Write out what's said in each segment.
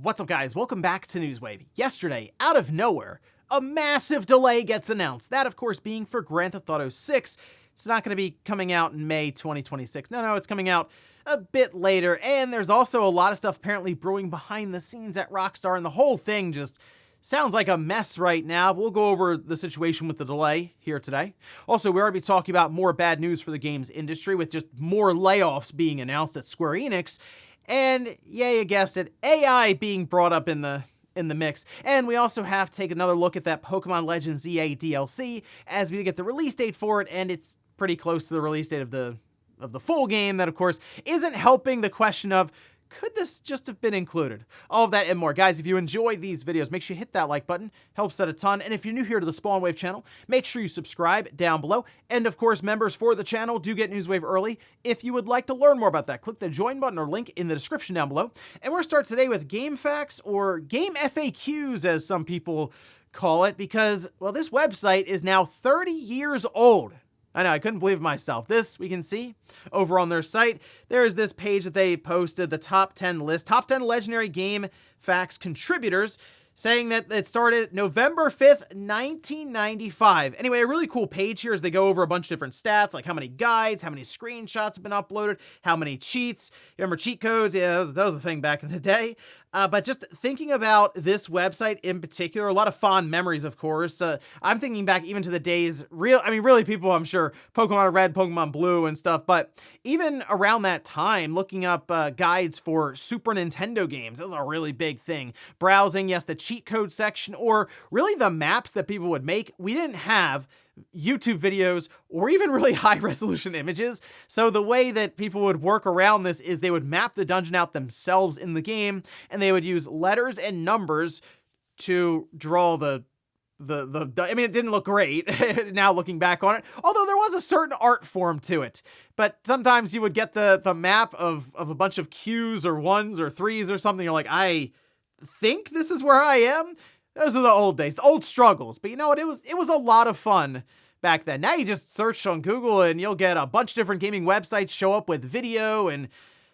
What's up, guys? Welcome back to Newswave. Yesterday, out of nowhere, a massive delay gets announced. That, of course, being for Grand Theft Auto 6. It's not going to be coming out in May 2026. No, it's coming out a bit later. And there's also a lot of stuff apparently brewing behind the scenes at Rockstar, and the whole thing just sounds like a mess right now. We'll go over the situation with the delay here today. Also, we're going to be talking about more bad news for the games industry with just more layoffs being announced at Square Enix. And yeah, you guessed it, AI being brought up in the mix. And we also have to take another look at that Pokémon Legends EA DLC as we get the release date for it, and it's pretty close to the release date of the full game. That, of course, isn't helping the question of, could this just have been included? All of that and more. Guys, if you enjoy these videos, make sure you hit that like button. Helps out a ton. And if you're new here to the Spawnwave channel, make sure you subscribe down below. And of course, members for the channel do get Newswave early. If you would like to learn more about that, click the join button or link in the description down below. And we're going to start today with GameFAQs, or GameFAQs as some people call it, because, well, this website is now 30 years old. I know, I couldn't believe it myself. This, we can see over on their site. There's this page that they posted, the top 10 list, top 10 legendary GameFAQs contributors, saying that it started November 5th, 1995. Anyway, a really cool page here as they go over a bunch of different stats, like how many guides, how many screenshots have been uploaded, how many cheats. You remember cheat codes? Yeah, that was the thing back in the day. But just thinking about this website in particular, a lot of fond memories, of course. I'm thinking back even to the days, really people, I'm sure, Pokemon Red, Pokemon Blue and stuff, but even around that time, looking up guides for Super Nintendo games, that was a really big thing. Browsing, yes, the cheat code section, or really the maps that people would make. We didn't have YouTube videos or even really high resolution images. So the way that people would work around this is they would map the dungeon out themselves in the game, and they would use letters and numbers to draw I mean, it didn't look great now looking back on it, although there was a certain art form to it. But sometimes you would get the map of a bunch of Qs or 1s or 3s or something. You're like, I think this is where I am. Those are the old days, the old struggles. But you know what? It was a lot of fun back then. Now you just search on Google and you'll get a bunch of different gaming websites show up with video and,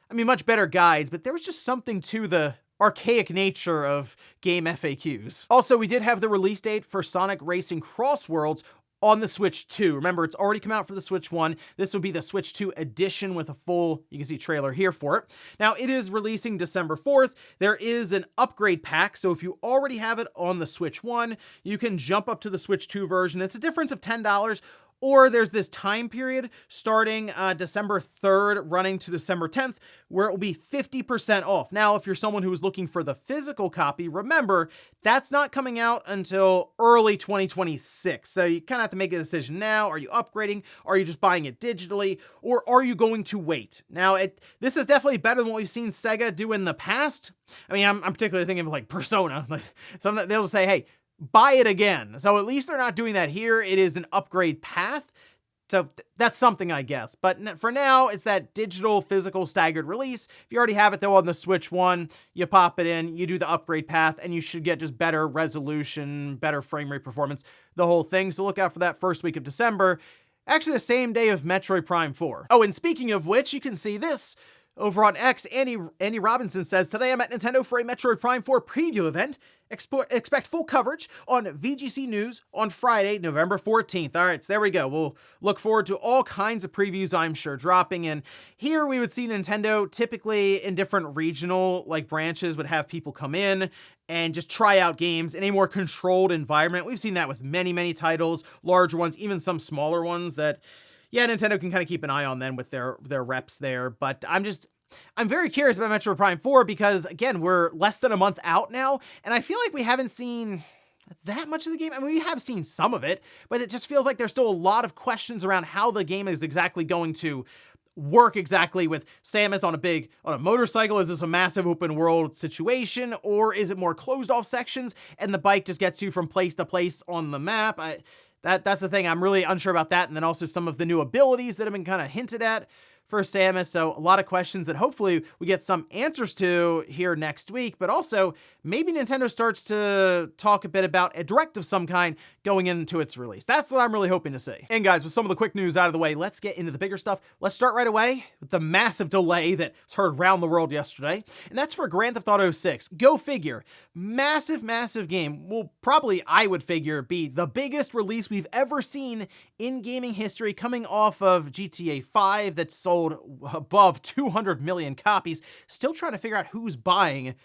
I mean, much better guides. But there was just something to the archaic nature of GameFAQs. Also, we did have the release date for Sonic Racing CrossWorlds on the Switch 2. Remember, it's already come out for the Switch 1. This would be the Switch 2 edition with a full, you can see, trailer here for it. Now, it is releasing December 4th. There is an upgrade pack, so if you already have it on the Switch 1, you can jump up to the Switch 2 version. It's a difference of $10. Or there's this time period starting December 3rd, running to December 10th, where it will be 50% off. Now, if you're someone who is looking for the physical copy, remember, that's not coming out until early 2026. So you kind of have to make a decision now. Are you upgrading? Are you just buying it digitally? Or are you going to wait? Now, this is definitely better than what we've seen Sega do in the past. I mean, I'm particularly thinking of like Persona. Like, they'll say, hey, buy it again. So at least they're not doing that here. It is an upgrade path. So that's something, I guess. But for now, it's that digital, physical, staggered release. If you already have it, though, on the Switch 1, you pop it in, you do the upgrade path, and you should get just better resolution, better frame rate performance, the whole thing. So look out for that first week of December. Actually, the same day of Metroid Prime 4. Oh, and speaking of which, you can see this over on X. Andy Robinson says, today I'm at Nintendo for a Metroid Prime 4 preview event. Expect full coverage on VGC News on Friday, November 14th. All right, so there we go. We'll look forward to all kinds of previews, I'm sure, dropping. And here we would see Nintendo typically in different regional branches would have people come in and just try out games in a more controlled environment. We've seen that with many, many titles, larger ones, even some smaller ones that, yeah, Nintendo can kind of keep an eye on then with their reps there. But I'm very curious about Metroid Prime 4 because, again, we're less than a month out now, and I feel like we haven't seen that much of the game. I mean, we have seen some of it, but it just feels like there's still a lot of questions around how the game is exactly going to work exactly with Samus on a motorcycle. Is this a massive open world situation, or is it more closed off sections and the bike just gets you from place to place on the map? That's the thing. I'm really unsure about that. And then also some of the new abilities that have been kind of hinted at for Samus, so a lot of questions that hopefully we get some answers to here next week, but also maybe Nintendo starts to talk a bit about a direct of some kind going into its release. That's what I'm really hoping to see. And guys, with some of the quick news out of the way, let's get into the bigger stuff. Let's start right away with the massive delay that was heard around the world yesterday, and that's for Grand Theft Auto 6. Go figure. Massive, massive game. Will probably, I would figure, be the biggest release we've ever seen in gaming history, coming off of GTA 5 that sold above 200 million copies. Still trying to figure out who's buying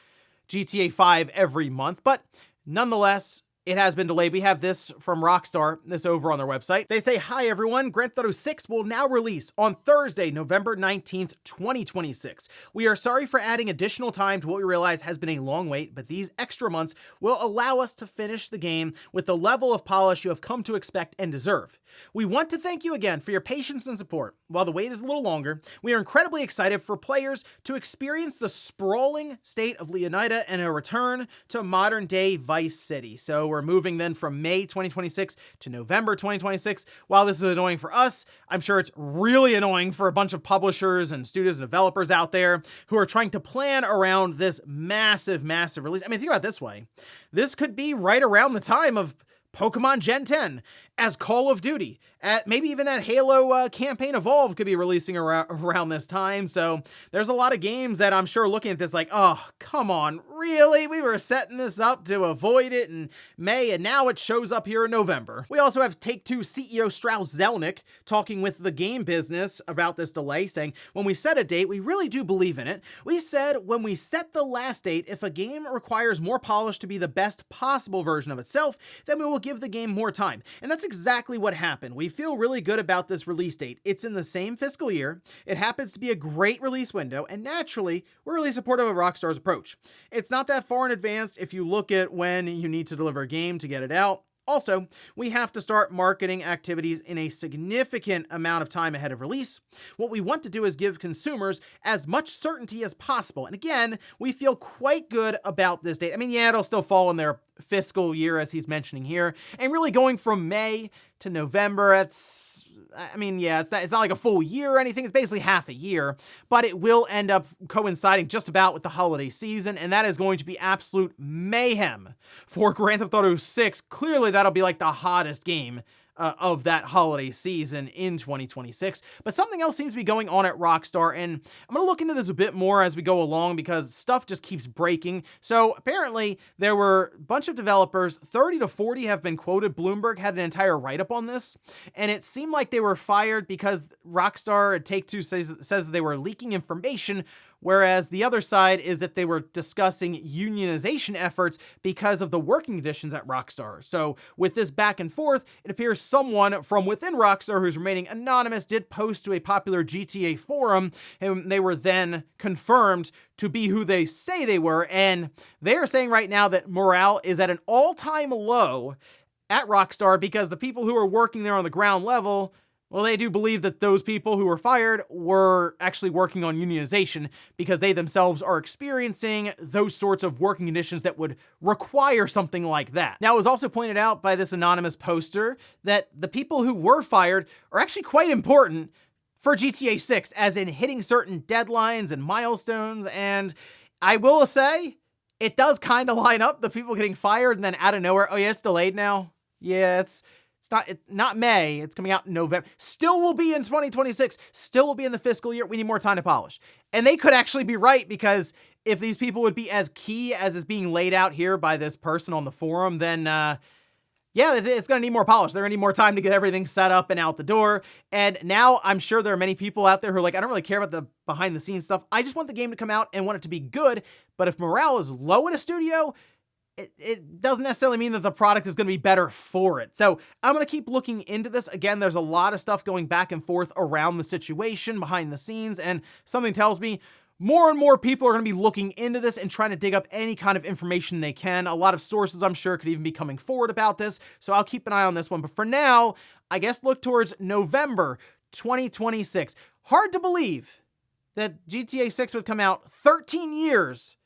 GTA 5 every month, but nonetheless, it has been delayed. We have this from Rockstar, this over on their website. They say, "Hi everyone, Grand Theft Auto 6 will now release on Thursday, November 19th, 2026. We are sorry for adding additional time to what we realize has been a long wait, but these extra months will allow us to finish the game with the level of polish you have come to expect and deserve. We want to thank you again for your patience and support. While the wait is a little longer, we are incredibly excited for players to experience the sprawling state of Leonida and a return to modern-day Vice City." So we're moving then from May 2026 to November 2026. While this is annoying for us, I'm sure it's really annoying for a bunch of publishers and studios and developers out there who are trying to plan around this massive, massive release. I mean, think about it this way. This could be right around the time of Pokémon Gen 10, as Call of Duty, maybe even that Halo campaign Evolve could be releasing around this time. So there's a lot of games that I'm sure looking at this like, oh, come on, really? We were setting this up to avoid it in May, and now it shows up here in November. We also have Take-Two CEO Strauss Zelnick talking with the game business about this delay, saying, "When we set a date, we really do believe in it. We said when we set the last date, if a game requires more polish to be the best possible version of itself, then we will give the game more time." And that's exactly what happened. We feel really good about this release date. It's in the same fiscal year. It happens to be a great release window, and naturally, we're really supportive of Rockstar's approach. It's not that far in advance if you look at when you need to deliver a game to get it out. Also, we have to start marketing activities in a significant amount of time ahead of release. What we want to do is give consumers as much certainty as possible. And again, we feel quite good about this date. I mean, yeah, it'll still fall in their fiscal year, as he's mentioning here. And really going from May to November, it's not like a full year or anything. It's basically half a year, but it will end up coinciding just about with the holiday season, and that is going to be absolute mayhem for Grand Theft Auto 6. Clearly, that'll be like the hottest game of that holiday season in 2026. But something else seems to be going on at Rockstar, and I'm going to look into this a bit more as we go along because stuff just keeps breaking. So apparently there were a bunch of developers, 30 to 40 have been quoted. Bloomberg had an entire write-up on this, and it seemed like they were fired because Rockstar at Take-Two says they were leaking information, whereas the other side is that they were discussing unionization efforts because of the working conditions at Rockstar. So with this back and forth, it appears someone from within Rockstar, who's remaining anonymous, did post to a popular GTA forum, and they were then confirmed to be who they say they were. And they are saying right now that morale is at an all-time low at Rockstar because the people who are working there on the ground level, well, they do believe that those people who were fired were actually working on unionization because they themselves are experiencing those sorts of working conditions that would require something like that. Now, it was also pointed out by this anonymous poster that the people who were fired are actually quite important for GTA 6, as in hitting certain deadlines and milestones, and I will say, it does kind of line up, the people getting fired and then out of nowhere, oh yeah, it's delayed now. Yeah, it's not May, it's coming out in November. Still will be in 2026, still will be in the fiscal year. We need more time to polish. And they could actually be right, because if these people would be as key as is being laid out here by this person on the forum, then yeah, it's going to need more polish. They're going to need more time to get everything set up and out the door. And now I'm sure there are many people out there who are like, I don't really care about the behind the scenes stuff. I just want the game to come out and want it to be good. But if morale is low in a studio, it doesn't necessarily mean that the product is going to be better for it. So I'm going to keep looking into this. Again, there's a lot of stuff going back and forth around the situation behind the scenes, and something tells me more and more people are going to be looking into this and trying to dig up any kind of information they can. A lot of sources, I'm sure, could even be coming forward about this, so I'll keep an eye on this one. But for now, I guess look towards November 2026. Hard to believe that GTA 6 would come out 13 years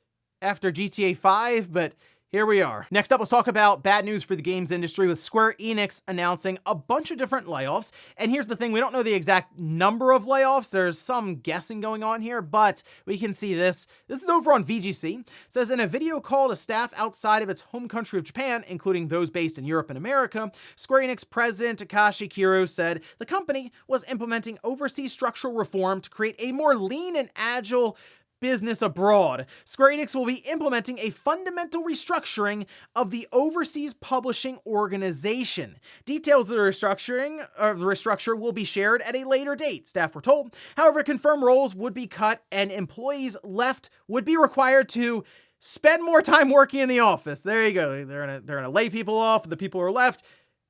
after GTA 5, but here we are. Next up, let's talk about bad news for the games industry with Square Enix announcing a bunch of different layoffs. And here's the thing, we don't know the exact number of layoffs. There's some guessing going on here, but we can see this. This is over on VGC. It says in a video call to staff outside of its home country of Japan, including those based in Europe and America, Square Enix president Takashi Kiro said the company was implementing overseas structural reform to create a more lean and agile business abroad. Square Enix will be implementing a fundamental restructuring of the overseas publishing organization. Details of the restructure will be shared at a later date, staff were told. However, confirmed roles would be cut and employees left would be required to spend more time working in the office. There you go. They're gonna lay people off. The people who are left,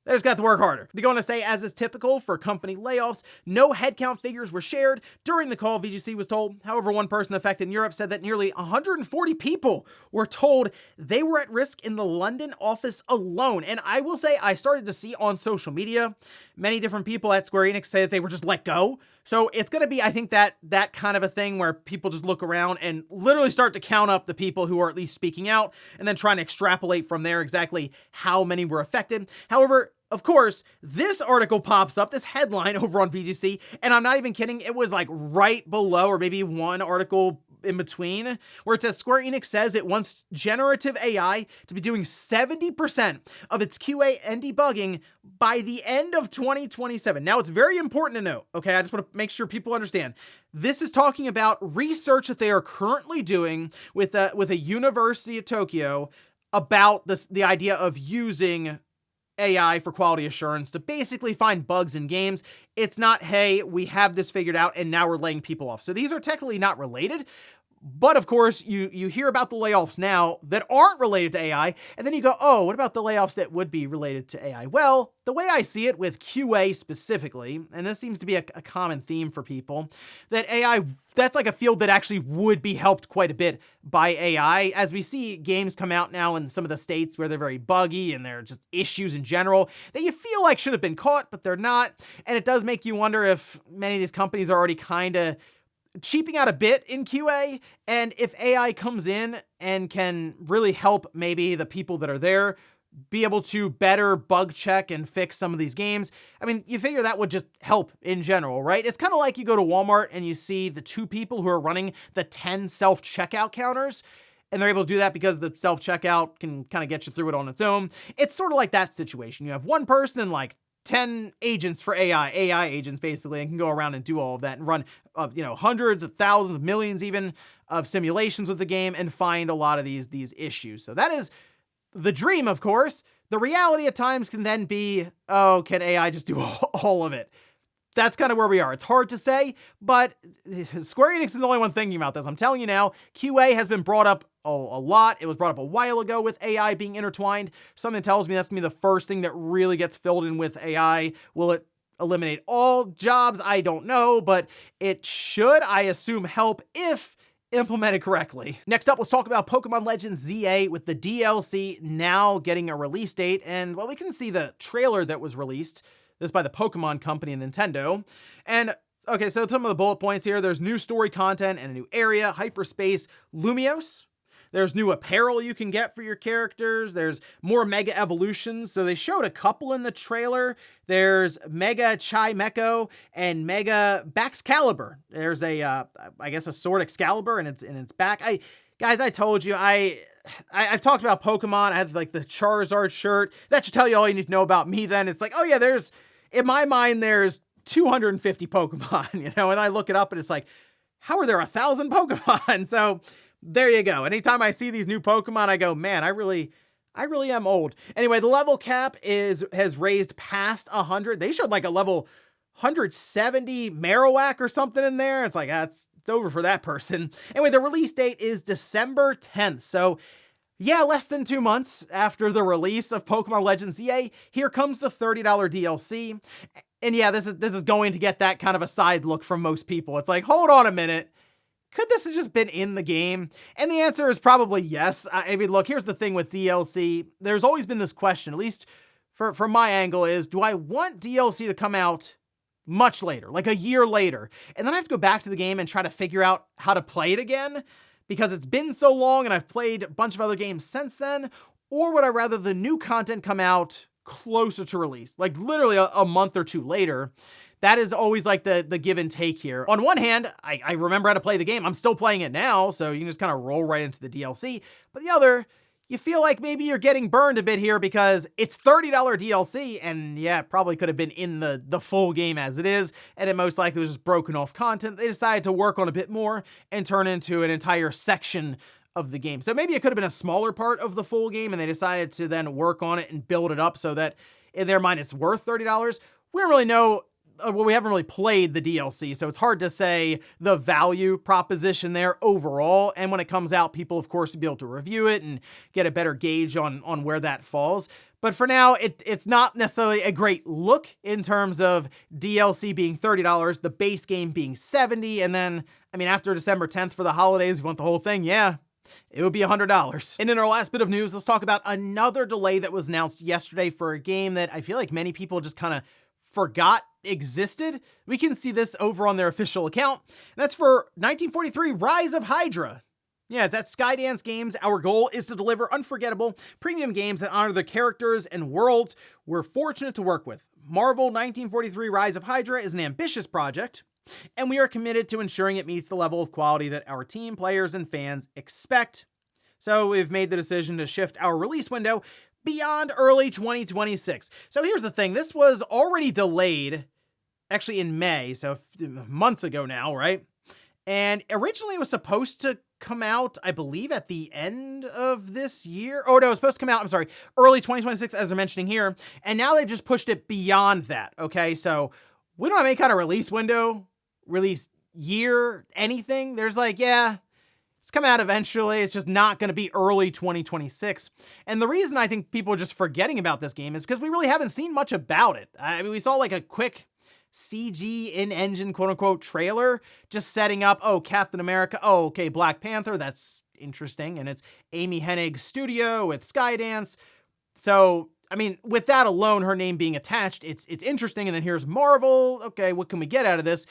they just got to work harder. They're going to say, as is typical for company layoffs, no headcount figures were shared during the call, VGC was told. However, one person affected in Europe said that nearly 140 people were told they were at risk in the London office alone. And I will say, I started to see on social media, many different people at Square Enix say that they were just let go. So it's going to be, I think, that kind of a thing where people just look around and literally start to count up the people who are at least speaking out and then trying to extrapolate from there exactly how many were affected. However, of course, this article pops up, this headline over on VGC, and I'm not even kidding, it was like right below or maybe one article in between where it says Square Enix says it wants generative AI to be doing 70% of its QA and debugging by the end of 2027. Now, it's very important to note, okay? I just want to make sure people understand. This is talking about research that they are currently doing with a university of Tokyo about the idea of using AI for quality assurance to basically find bugs in games. It's not, hey, we have this figured out and now we're laying people off. So these are technically not related. But of course, you hear about the layoffs now that aren't related to AI, and then you go, oh, what about the layoffs that would be related to AI? Well, the way I see it with QA specifically, and this seems to be a common theme for people, that AI, that's like a field that actually would be helped quite a bit by AI. As we see games come out now in some of the states where they're very buggy and they're just issues in general that you feel like should have been caught, but they're not. And it does make you wonder if many of these companies are already kind of cheaping out a bit in QA, and if AI comes in and can really help maybe the people that are there be able to better bug check and fix some of these games, I mean, you figure that would just help in general, right? It's kind of like you go to Walmart and you see the two people who are running the 10 self-checkout counters, and they're able to do that because the self-checkout can kind of get you through it on its own. It's sort of like that situation. You have one person and like 10 agents for AI agents basically, and can go around and do all of that and run, hundreds of thousands, millions even of simulations with the game and find a lot of these issues. So that is the dream, of course. The reality at times can then be, oh, can AI just do all of it? That's kind of where we are. It's hard to say, but Square Enix is the only one thinking about this. I'm telling you now, QA has been brought up a lot. It was brought up a while ago with AI being intertwined. Something tells me that's going to be the first thing that really gets filled in with AI. Will it eliminate all jobs? I don't know, but it should, I assume, help if implemented correctly. Next up, let's talk about Pokemon Legends ZA with the DLC now getting a release date. And well, we can see the trailer that was released. This is by the Pokemon Company and Nintendo. And okay, so some of the bullet points here. There's new story content and a new area, Hyperspace Lumiose. There's new apparel you can get for your characters. There's more Mega Evolutions. So they showed a couple in the trailer. There's Mega Chimecho and Mega Baxcalibur. There's I guess a Sword Excalibur and its back. Guys, I told you, I've talked about Pokemon. I had like the Charizard shirt. That should tell you all you need to know about me then. It's like, oh yeah, in my mind, there's 250 Pokemon, and I look it up and it's like, how are there 1,000 Pokemon? So there you go. Anytime I see these new Pokemon, I go, man, I really am old. Anyway, the level cap has raised past 100. They showed like a level 170 Marowak or something in there. It's like, it's over for that person. Anyway, the release date is December 10th. So yeah, less than 2 months after the release of Pokemon Legends ZA, here comes the $30 DLC. And yeah, this is going to get that kind of a side look from most people. It's like, hold on a minute. Could this have just been in the game? And the answer is probably yes. I mean, look, here's the thing with DLC. There's always been this question, at least from my angle, is do I want DLC to come out much later, like a year later? And then I have to go back to the game and try to figure out how to play it again because it's been so long and I've played a bunch of other games since then. or would I rather the new content come out closer to release, like literally a month or two later? That is always like the give and take here. On one hand, I remember how to play the game. I'm still playing it now, so you can just kind of roll right into the DLC. But the other, you feel like maybe you're getting burned a bit here because it's $30 DLC, and yeah, it probably could have been in the full game as it is, and it most likely was just broken off content. They decided to work on a bit more and turn into an entire section of the game. So maybe it could have been a smaller part of the full game, and they decided to then work on it and build it up so that in their mind it's worth $30. We don't really know. Well, we haven't really played the DLC, so it's hard to say the value proposition there overall. And when it comes out, people, of course, will be able to review it and get a better gauge on where that falls. But for now, it's not necessarily a great look in terms of DLC being $30, the base game being $70, and then, I mean, after December 10th for the holidays, you want the whole thing? Yeah. It would be $100. And in our last bit of news, let's talk about another delay that was announced yesterday for a game that I feel like many people just kind of forgot existed. We can see this over on their official account. And that's for 1943 Rise of Hydra. Yeah, it's at Skydance Games. Our goal is to deliver unforgettable premium games that honor the characters and worlds we're fortunate to work with. Marvel 1943 Rise of Hydra is an ambitious project, and we are committed to ensuring it meets the level of quality that our team, players, and fans expect. So we've made the decision to shift our release window beyond early 2026. So here's the thing. This was already delayed, actually in May, so months ago now, right? And originally it was supposed to come out, I believe, at the end of this year. Oh, no, it was supposed to come out, I'm sorry, early 2026, as they're mentioning here. And now they've just pushed it beyond that, okay? So we don't have any kind of release window, release year, anything. There's like, yeah, it's coming out eventually. It's just not going to be early 2026. And the reason I think people are just forgetting about this game is because we really haven't seen much about it. I mean, we saw like a quick CG in-engine quote-unquote trailer just setting up, oh, Captain America, oh, okay, Black Panther, that's interesting. And it's Amy Hennig's studio with Skydance. So, I mean, with that alone, her name being attached, it's interesting. And then here's Marvel. Okay, what can we get out of this?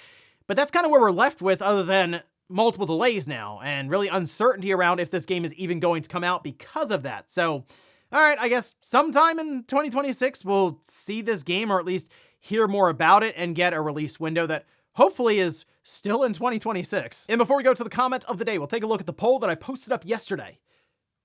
But that's kind of where we're left with, other than multiple delays now and really uncertainty around if this game is even going to come out because of that. So, all right, I guess sometime in 2026, we'll see this game, or at least hear more about it and get a release window that hopefully is still in 2026. And before we go to the comment of the day, we'll take a look at the poll that I posted up yesterday,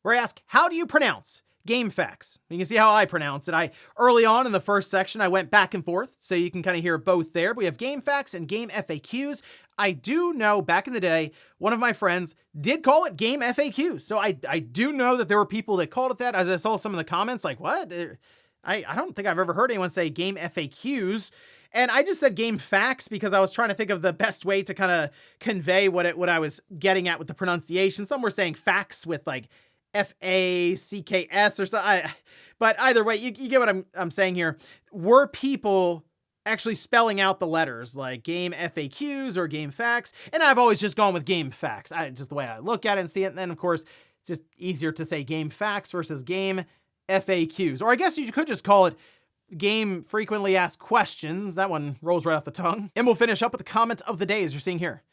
where I ask, how do you pronounce GameFAQs? You can see how I pronounce it. Early on in the first section, I went back and forth, so you can kind of hear both there. We have GameFAQs and GameFAQs. I do know back in the day, one of my friends did call it GameFAQs. So I do know that there were people that called it that. As I saw some of the comments, like, what? I don't think I've ever heard anyone say GameFAQs. And I just said GameFAQs because I was trying to think of the best way to kind of convey what I was getting at with the pronunciation. Some were saying facts with like FACKS or something. But either way, you get what I'm saying here. Were people actually spelling out the letters like GameFAQs or GameFAQs? And I've always just gone with GameFAQs. Just the way I look at it and see it. And then, of course, it's just easier to say GameFAQs versus GameFAQs. Or I guess you could just call it Game Frequently Asked Questions. That one rolls right off the tongue. And we'll finish up with the comment of the day, as you're seeing here.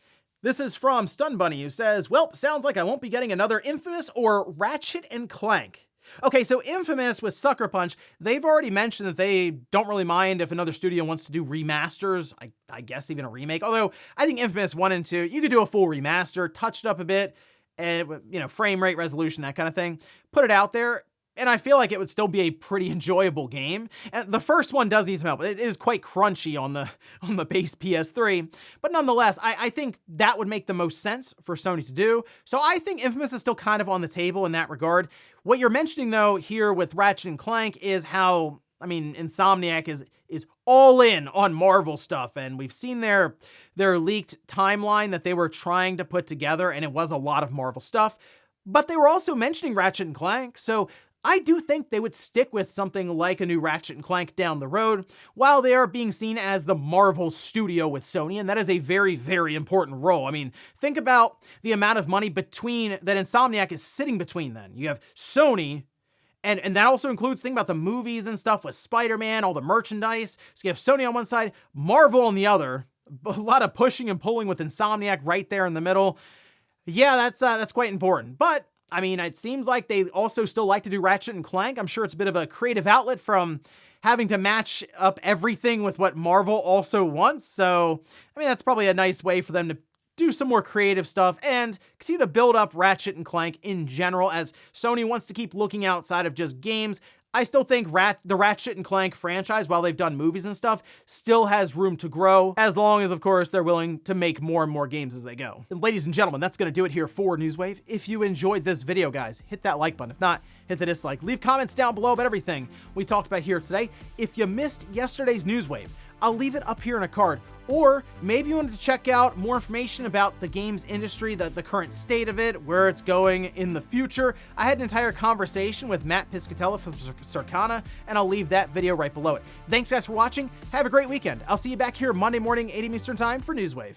This is from Stun Bunny, who says, well, sounds like I won't be getting another Infamous or Ratchet and Clank. Okay, so Infamous with Sucker Punch, they've already mentioned that they don't really mind if another studio wants to do remasters, I guess even a remake. Although I think Infamous 1 and 2, you could do a full remaster, touch it up a bit, and, you know, frame rate, resolution, that kind of thing. Put it out there. And I feel like it would still be a pretty enjoyable game. And the first one does need some help. It is quite crunchy on the base PS3. But nonetheless, I think that would make the most sense for Sony to do. So I think Infamous is still kind of on the table in that regard. What you're mentioning, though, here with Ratchet and Clank is how, I mean, Insomniac is all in on Marvel stuff. And we've seen their leaked timeline that they were trying to put together, and it was a lot of Marvel stuff. But they were also mentioning Ratchet and Clank. So I do think they would stick with something like a new Ratchet and Clank down the road, while they are being seen as the Marvel studio with Sony, and that is a very, very important role. I mean, think about the amount of money that Insomniac is sitting between then. You have Sony, and that also includes, think about the movies and stuff with Spider-Man, all the merchandise. So you have Sony on one side, Marvel on the other, a lot of pushing and pulling with Insomniac right there in the middle. Yeah, that's quite important. But I mean, it seems like they also still like to do Ratchet and Clank. I'm sure it's a bit of a creative outlet from having to match up everything with what Marvel also wants. So, I mean, that's probably a nice way for them to do some more creative stuff and continue to build up Ratchet and Clank in general, as Sony wants to keep looking outside of just games. I still think the Ratchet and Clank franchise, while they've done movies and stuff, still has room to grow, as long as, of course, they're willing to make more and more games as they go. And ladies and gentlemen, that's going to do it here for Newswave. If you enjoyed this video, guys, hit that like button. If not, hit the dislike. Leave comments down below about everything we talked about here today. If you missed yesterday's Newswave, I'll leave it up here in a card. Or maybe you wanted to check out more information about the games industry, the current state of it, where it's going in the future. I had an entire conversation with Matt Piscatella from Circana, and I'll leave that video right below it. Thanks guys for watching. Have a great weekend. I'll see you back here Monday morning, 8 a.m. Eastern Time for Newswave.